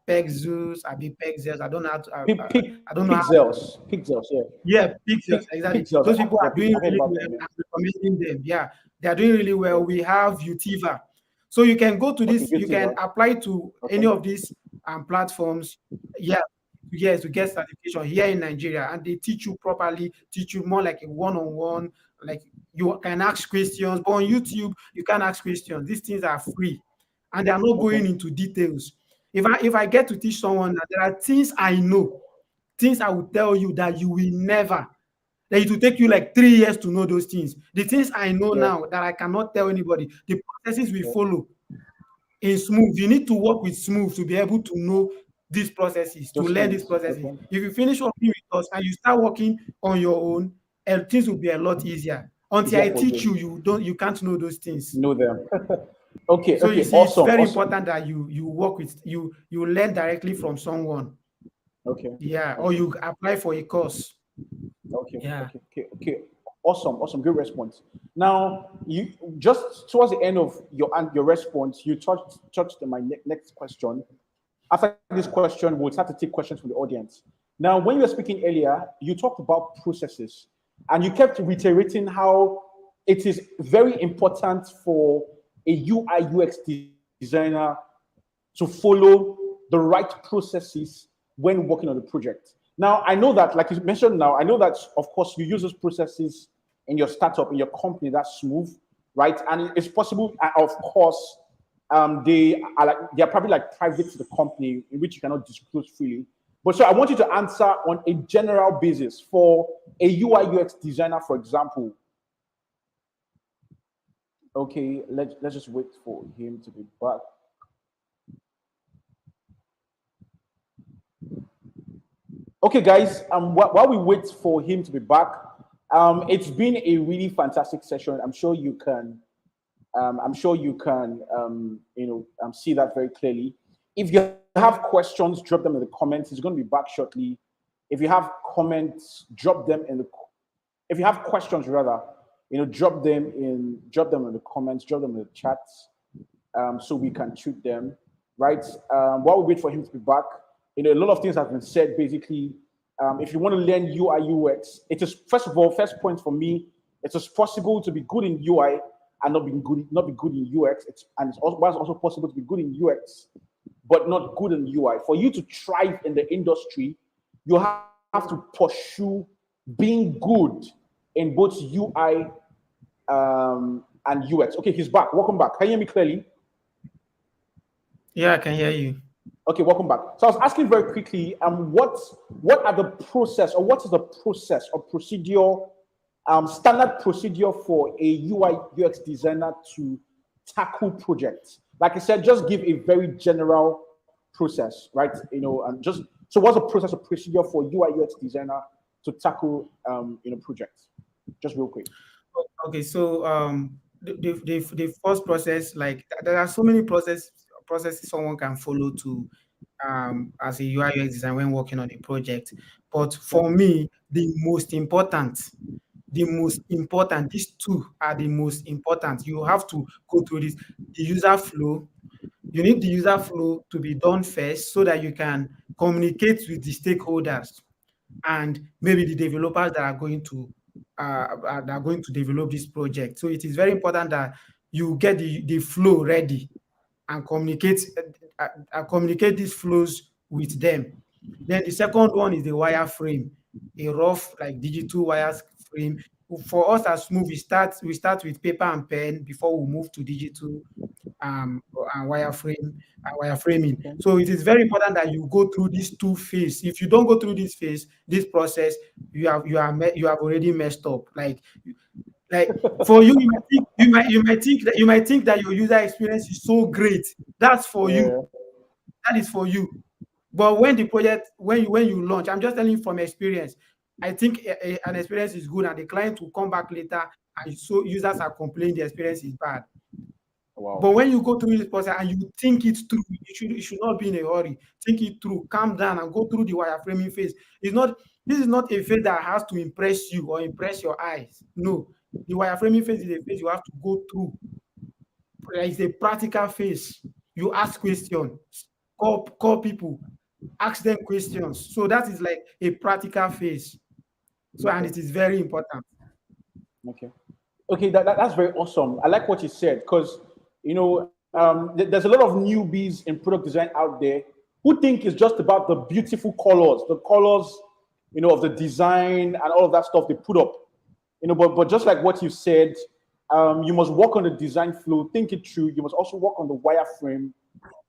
Speaker 2: Pexels, Pexels. I don't know how to. I don't know.
Speaker 1: Pixels, yeah.
Speaker 2: Yeah, Pixels, exactly.
Speaker 1: Pixels.
Speaker 2: Those people are doing really well. I'm recommending them. Yeah, they are doing really well. We have Utiva, so you can go to this. You can apply to any of these platforms. Yeah. Yes, to get certification here in Nigeria, and they teach you properly, teach you more like a one-on-one, like you can ask questions, but on YouTube you can't ask questions. These things are free, and they are not
Speaker 1: Okay.
Speaker 2: going into details. If I get to teach someone that there are things I know, things I will tell you that you will never, that it will take you like 3 years to know those things. The things I know
Speaker 1: Yeah.
Speaker 2: now that I cannot tell anybody, the processes we
Speaker 1: Yeah.
Speaker 2: follow in Smuv, you need to work with Smuv to be able to know these processes, to
Speaker 1: Those
Speaker 2: learn these
Speaker 1: things.
Speaker 2: processes.
Speaker 1: Okay.
Speaker 2: If you finish working with us and you start working on your own, things will be a lot easier. Until
Speaker 1: Easier
Speaker 2: I
Speaker 1: for
Speaker 2: teach
Speaker 1: you.
Speaker 2: you, you can't know those things.
Speaker 1: Know them. Okay.
Speaker 2: So you
Speaker 1: Okay.
Speaker 2: see, it's
Speaker 1: Awesome.
Speaker 2: very
Speaker 1: Awesome.
Speaker 2: important that you work with you learn directly from someone.
Speaker 1: Okay.
Speaker 2: Yeah, or
Speaker 1: Okay.
Speaker 2: you apply for a course.
Speaker 1: Okay,
Speaker 2: Yeah.
Speaker 1: okay, okay, okay. Awesome, awesome. Good response. Now, you just towards the end of your response, you touched on my next question. After this question, we'll start to take questions from the audience. Now, when you were speaking earlier, you talked about processes, and you kept reiterating how it is very important for a UI UX designer to follow the right processes when working on the project. Now, I know that, like you mentioned now, I know that, of course, you use those processes in your startup, in your company, that's Smuv, right? And it's possible, of course, they are probably like private to the company, in which you cannot disclose freely. But so I want you to answer on a general basis for a UI UX designer, for example. Okay, let's just wait for him to be back. Okay, guys, while we wait for him to be back, it's been a really fantastic session. I'm sure you can see that very clearly. If you have questions, drop them in the comments. He's going to be back shortly. If you have comments, drop them in the. If you have questions, rather, drop them in the comments, drop them in the chats, so we can treat them, right? While we wait for him to be back, a lot of things have been said. Basically, if you want to learn UI UX, it is first of all, first point for me, it is possible to be good in UI and not be good in UX. It's also possible to be good in UX, but not good in UI. For you to thrive in the industry, you have to pursue being good in both UI and UX. Okay, he's back. Welcome back. Can you hear me clearly?
Speaker 2: Yeah, I can hear you.
Speaker 1: Okay, welcome back. So I was asking very quickly, what are the process, or what is the process or procedure, standard procedure for a UI UX designer to tackle projects? Like I said, just give a very general process, right? And just so what's the process or procedure for UI UX designer to tackle projects? Just real quick.
Speaker 2: Okay, so the first process, like there are so many processes someone can follow to as a UI UX designer when working on a project. But for me, these two are the most important. You have to go through this, the user flow. You need the user flow to be done first so that you can communicate with the stakeholders and maybe the developers that are going to develop this project. So it is very important that you get the flow ready and communicate these flows with them. Then the second one is the wireframe, a rough like digital wireframe. For us as Smuv, we start with paper and pen before we move to digital and wireframing.
Speaker 1: Okay.
Speaker 2: So it is very important that you go through these two phases. If you don't go through this process, you have already messed up. Like for you, you might think that your user experience is so great. That's for you.
Speaker 1: Yeah.
Speaker 2: That is for you. But when you launch, I'm just telling you from experience. I think an experience is good, and the client will come back later, and so users are complaining the experience is bad.
Speaker 1: Wow.
Speaker 2: But when you go through this process and you think it through, you should not be in a hurry. Think it through, calm down, and go through the wireframing phase. This is not a phase that has to impress you or impress your eyes. No, the wireframing phase is a phase you have to go through. It's a practical phase. You ask questions, call people, ask them questions. So that is like a practical phase. So, and it is very important.
Speaker 1: Okay. Okay, that's very awesome. I like what you said because there's a lot of newbies in product design out there who think it's just about the beautiful colors, of the design and all of that stuff they put up. but just like what you said, you must work on the design flow, think it through. You must also work on the wireframe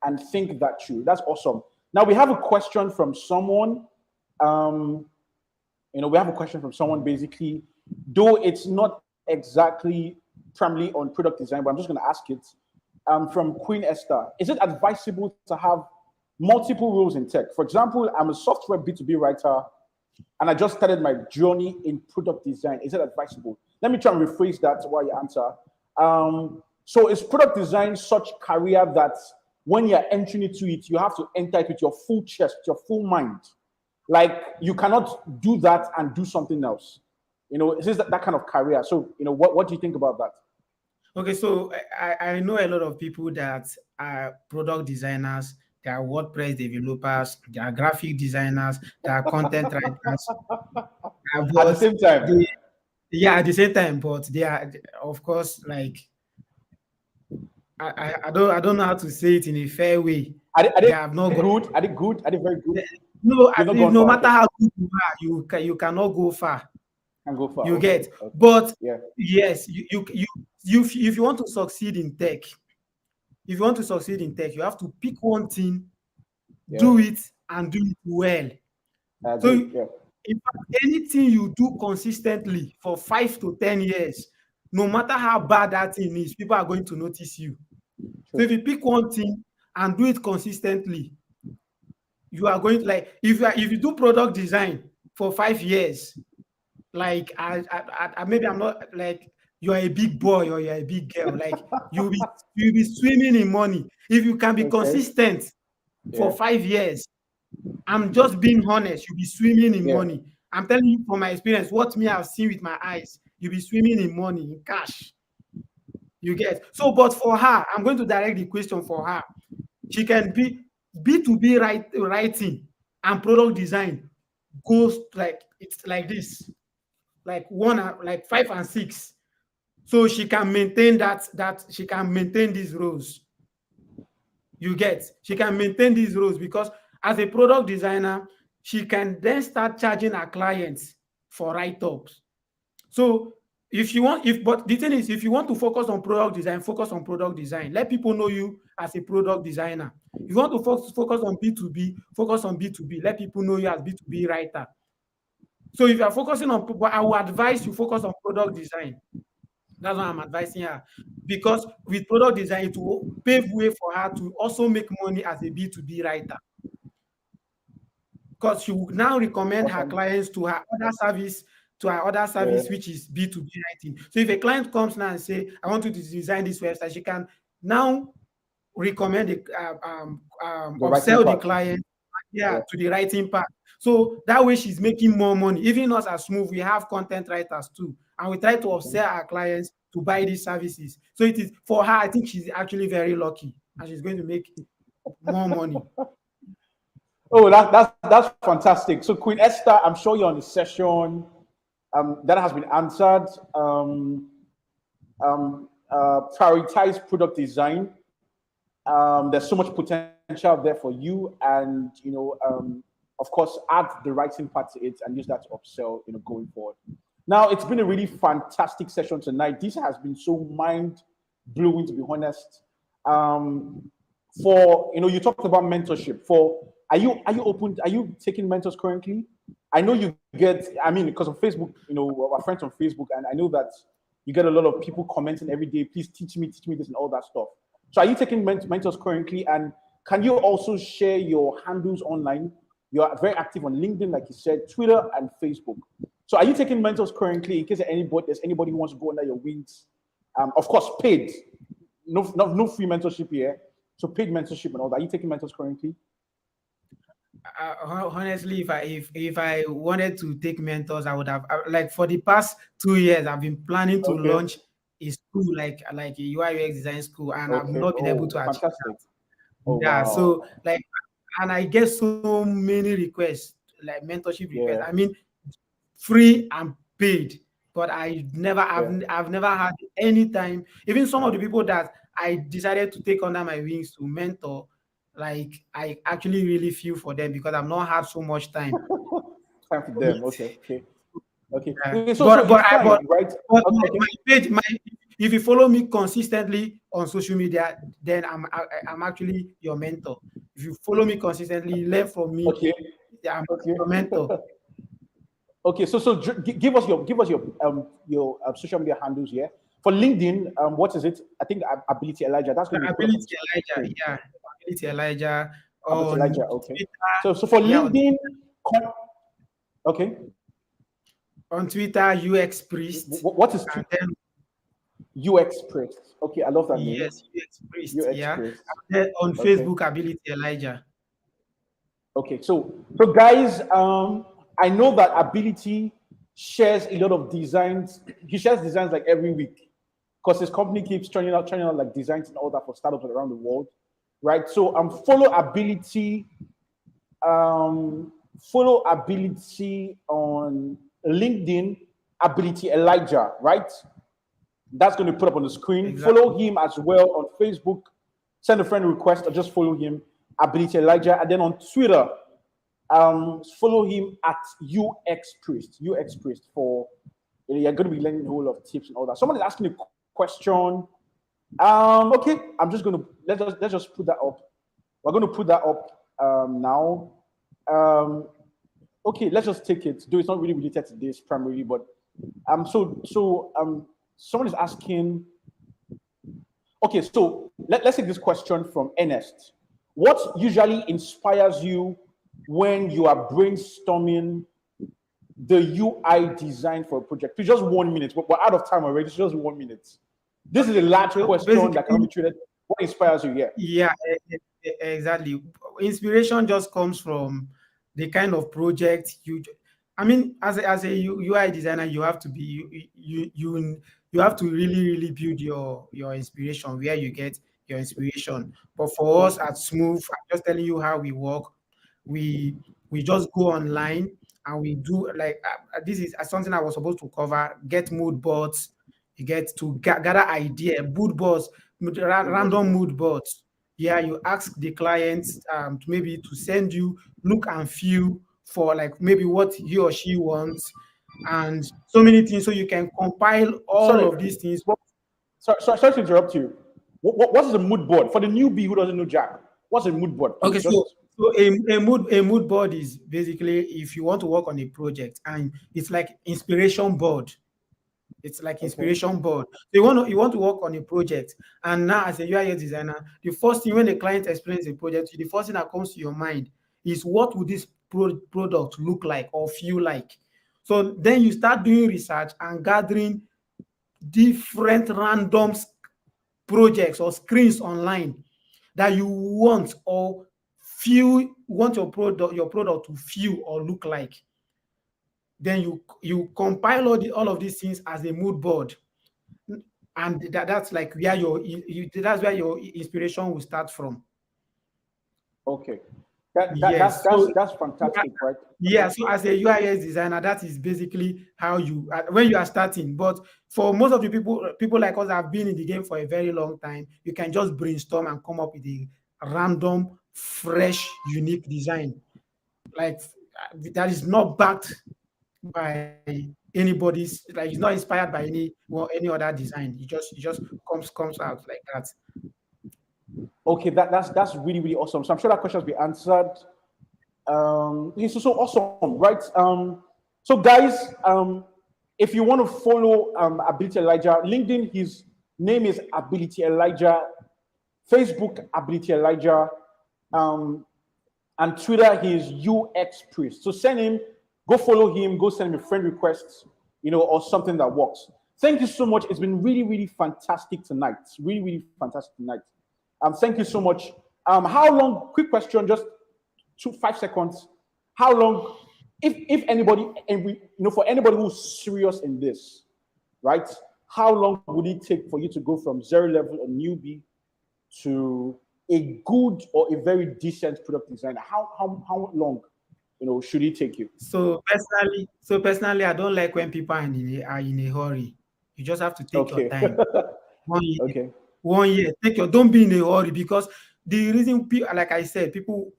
Speaker 1: and think that through. That's awesome. Now we have a question from someone. We have a question from someone basically, though it's not exactly primarily on product design, but I'm just going to ask it. From Queen Esther, is it advisable to have multiple roles in tech? For example, I'm a software B2B writer and I just started my journey in product design. Is it advisable? Let me try and rephrase that while you answer. So is product design such career that when you're entering into it, you have to enter it with your full chest, your full mind? Like you cannot do that and do something else. Is this that kind of career? So, what do you think about that?
Speaker 2: Okay, so I know a lot of people that are product designers, they are WordPress developers, they are graphic designers, they are content writers.
Speaker 1: At the same time.
Speaker 2: At the same time, but they are, of course, like I don't know how to say it in a fair way.
Speaker 1: They have not good. Are they good? Are they very good?
Speaker 2: No, no matter how good you are, you cannot go far.
Speaker 1: Can go far.
Speaker 2: You get, but yes, if you want to succeed in tech, you have to pick one thing, do it, and do it well. In fact, anything you do consistently for 5 to 10 years, no matter how bad that thing is, people are going to notice you. So if you pick one thing and do it consistently, you are going to, like, if you do product design for 5 years, like maybe I'm not like you're a big boy or you're a big girl, like you'll be swimming in money if you can be consistent for 5 years. I'm just being honest. You'll be swimming in money. I'm telling you from my experience, what me I've seen with my eyes. You'll be swimming in money, in cash. You get. So, but for her, I'm going to direct the question for her. She can be B2B writing and product design goes like it's like this, like 5 and 6. So she can maintain that she can maintain these roles. You get. She can maintain these roles because as a product designer, she can then start charging her clients for write-ups. So but the thing is, if you want to focus on product design, focus on product design. Let people know you as a product designer. If you want to focus on B2B, focus on B2B. Let people know you as B2B writer. So if you are focusing on, I will advise you focus on product design. That's what I'm advising her. Because with product design, it will pave way for her to also make money as a B2B writer. Because she will now recommend her clients to her other service, which is B2B writing. So if a client comes now and say, I want you to design this website, she can now recommend upsell the client to the writing part. So that way she's making more money. Even us at Smuv, we have content writers too. And we try to upsell our clients to buy these services. So it is for her, I think she's actually very lucky and she's going to make more money.
Speaker 1: Oh, that's fantastic. So Queen Esther, I'm sure you're on the session. That has been answered. Prioritize product design. There's so much potential there for you, and of course, add the writing part to it and use that to upsell, going forward. Now, it's been a really fantastic session tonight. This has been so mind-blowing, to be honest. You talked about mentorship. Are you open? Are you taking mentors currently? I know you get. Because of Facebook, our friends on Facebook, and I know that you get a lot of people commenting every day. Please teach me this and all that stuff. So, are you taking mentors currently? And can you also share your handles online? You are very active on LinkedIn, like you said, Twitter and Facebook. So, are you taking mentors currently? In case there's anybody who wants to go under your wings, of course, paid. No free mentorship here. So, paid mentorship and all that. Are you taking mentors currently?
Speaker 2: Honestly, if I wanted to take mentors, I would have, like, for the past 2 years, I've been planning to launch a school, like a UI UX design school, and I've not been able to achieve that. Wow. So and I get so many requests, like mentorship requests. Free and paid, but I've never had any time. Even some of the people that I decided to take under my wings to mentor, like, I actually really feel for them because I've not had so much time.
Speaker 1: Time for them. Okay. Okay.
Speaker 2: Yeah.
Speaker 1: So
Speaker 2: But
Speaker 1: it's fine, right?
Speaker 2: but
Speaker 1: Okay.
Speaker 2: my page, if you follow me consistently on social media, then I'm actually your mentor. If you follow me consistently, learn from me,
Speaker 1: Okay.
Speaker 2: yeah, I'm
Speaker 1: Okay.
Speaker 2: your mentor.
Speaker 1: Okay. Give us your social media handles here. For LinkedIn, what is it? I think Ability Elijah. That's going to be put up on the
Speaker 2: Ability Elijah,
Speaker 1: screen.
Speaker 2: yeah, Ability Elijah
Speaker 1: Ability
Speaker 2: on
Speaker 1: Elijah. Okay.
Speaker 2: Twitter,
Speaker 1: So for
Speaker 2: yeah,
Speaker 1: LinkedIn, okay.
Speaker 2: on Twitter, UX Priest,
Speaker 1: What is
Speaker 2: and then
Speaker 1: UX Priest? Okay, I love that name.
Speaker 2: yes, UX Priest,
Speaker 1: UX
Speaker 2: yeah,
Speaker 1: Priest.
Speaker 2: and then on
Speaker 1: Okay.
Speaker 2: Facebook, Ability Elijah.
Speaker 1: Okay, so guys, I know that Ability shares a lot of designs. He shares designs like every week because his company keeps churning out like designs and all that for startups around the world, right? So um, follow Ability on LinkedIn, Ability Elijah, right? That's going to put up on the screen.
Speaker 2: Exactly.
Speaker 1: Follow him as well on Facebook. Send a friend request or just follow him, Ability Elijah, and then on Twitter, follow him at UX Priest. UX Priest for you're going to be learning a whole lot of tips and all that. Someone is asking a question. Okay, I'm just going to let's just put that up. We're going to put that up now. Okay, let's just take it. Though it's not really related to this primarily, but someone is asking. Okay, so let's take this question from Ernest. What usually inspires you when you are brainstorming the UI design for a project? Please, just 1 minute. We're out of time already. It's just 1 minute. This is a
Speaker 2: Okay.
Speaker 1: large
Speaker 2: So
Speaker 1: question that can
Speaker 2: basically,
Speaker 1: be treated. What inspires you? Yeah.
Speaker 2: yeah, exactly. Inspiration just comes from the kind of project you. I mean, as a UI designer, you have to be you have to really build your inspiration where you get your inspiration. But for us at Smuv, I'm just telling you how we work. We we just go online and we do like this is something I was supposed to cover. Get mood boards. You get to gather idea, mood boards, random mood boards. Yeah, you ask the clients to maybe to send you look and feel for like maybe what he or she wants and so many things so you can compile all
Speaker 1: Sorry,
Speaker 2: of these things.
Speaker 1: sorry to interrupt you. What is a mood board for the newbie who doesn't know Jack? What's a mood board, please?
Speaker 2: Okay, so a mood board is basically if you want to work on a project and it's like inspiration board. It's like
Speaker 1: Okay.
Speaker 2: inspiration board. So you want to work on a project, and now as a UI designer, the first thing when the client explains a project, the first thing that comes to your mind is what would this product look like or feel like. So then you start doing research and gathering different random projects or screens online that you want or feel want your product to feel or look like. Then you compile all of these things as a mood board, and that's like where that's where your inspiration will start from.
Speaker 1: Okay. That's
Speaker 2: Yes.
Speaker 1: that's
Speaker 2: Yeah,
Speaker 1: fantastic, right?
Speaker 2: yeah, so as a UIS designer, that is basically how you when you are starting. But for most of the people like us that have been in the game for a very long time, you can just brainstorm and come up with a random, fresh, unique design like that is not backed by anybody's, like it's not inspired by any other design. It just comes out like that.
Speaker 1: Okay, that's really awesome. So I'm sure that question has been answered. Okay, so awesome, right? So guys, if you want to follow Ability Elijah, LinkedIn, his name is Ability Elijah, Facebook Ability Elijah, and Twitter he's UX Priest. So send him, go follow him, go send him a friend request, or something that works. Thank you so much. It's been really fantastic tonight. Really fantastic tonight. Thank you so much. How long? Quick question, just 5 seconds. How long, if anybody, and for anybody who's serious in this, right? How long would it take for you to go from zero level, a newbie, to a good or a very decent product designer? How long, should it take you?
Speaker 2: So personally, I don't like when people are in a hurry. You just have to take your
Speaker 1: Okay.
Speaker 2: time. 1 year,
Speaker 1: Okay.
Speaker 2: 1 year. Don't be in a hurry because the reason, like I said, people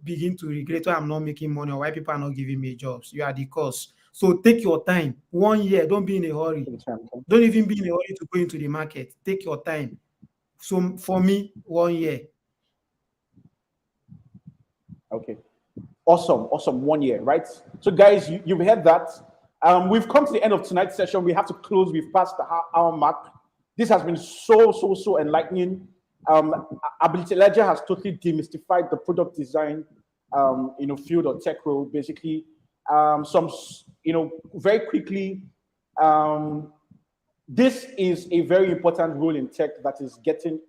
Speaker 2: begin to regret why I'm not making money or why people are not giving me jobs. You are the cause. So take your time. 1 year, don't be in a hurry. Don't even be in a hurry to go into the market. Take your time. So for me, 1 year.
Speaker 1: Okay. Awesome. 1 year, right? So guys, you've heard that. We've come to the end of tonight's session. We have to close. We've passed the hour mark. This has been so enlightening. Ability Ledger has totally demystified the product design, field or tech role. Basically, very quickly, this is a very important role in tech that is getting,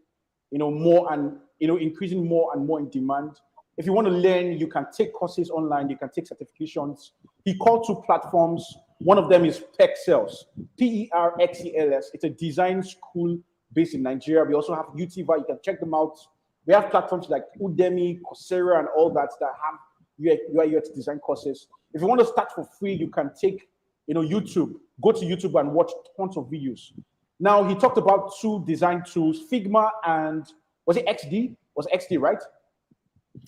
Speaker 1: more and increasing more and more in demand. If you want to learn, you can take courses online. You can take certifications. He called 2 platforms. One of them is Perxels, Perxels. It's a design school based in Nigeria. We also have UTVA. You can check them out. We have platforms like Udemy, Coursera, and all that have UI UX design courses. If you want to start for free, you can take, YouTube. Go to YouTube and watch tons of videos. Now, he talked about 2 design tools, Figma and, was it XD? Was XD, right?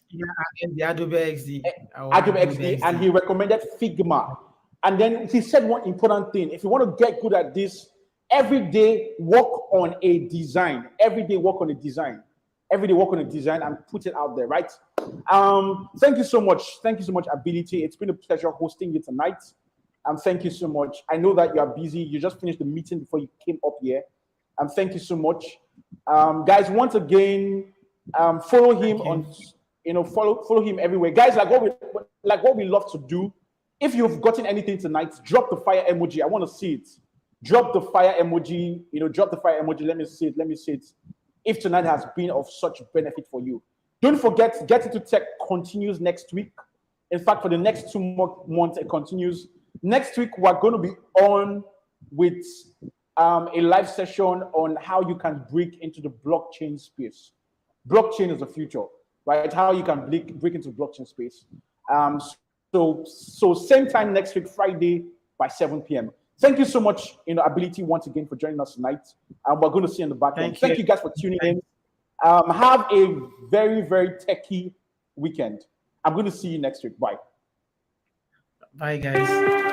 Speaker 2: Yeah, and the Adobe XD.
Speaker 1: Adobe XD, and he recommended Figma. And then he said one important thing. If you want to get good at this, every day work on a design. Every day work on a design. Every day work on a design and put it out there, right? Thank you so much. Thank you so much, Ability. It's been a pleasure hosting you tonight. Thank you so much. I know that you are busy. You just finished the meeting before you came up here. Thank you so much. Guys, once again, follow him on, follow him everywhere. Guys, like what we love to do. If you've gotten anything tonight, drop the fire emoji. I want to see it. Drop the fire emoji. Drop the fire emoji. Let me see it. Let me see it. If tonight has been of such benefit for you. Don't forget, Get Into Tech continues next week. In fact, for the next 2 months, it continues. Next week, we're going to be on with a live session on how you can break into the blockchain space. Blockchain is the future, right? How you can break into blockchain space. So same time next week, Friday by 7 p.m. Thank you so much, Ability, once again for joining us tonight. We're going to see you in the back end. Thank you guys for tuning in. Have a very, very techie weekend. I'm going to see you next week. Bye.
Speaker 2: Bye, guys.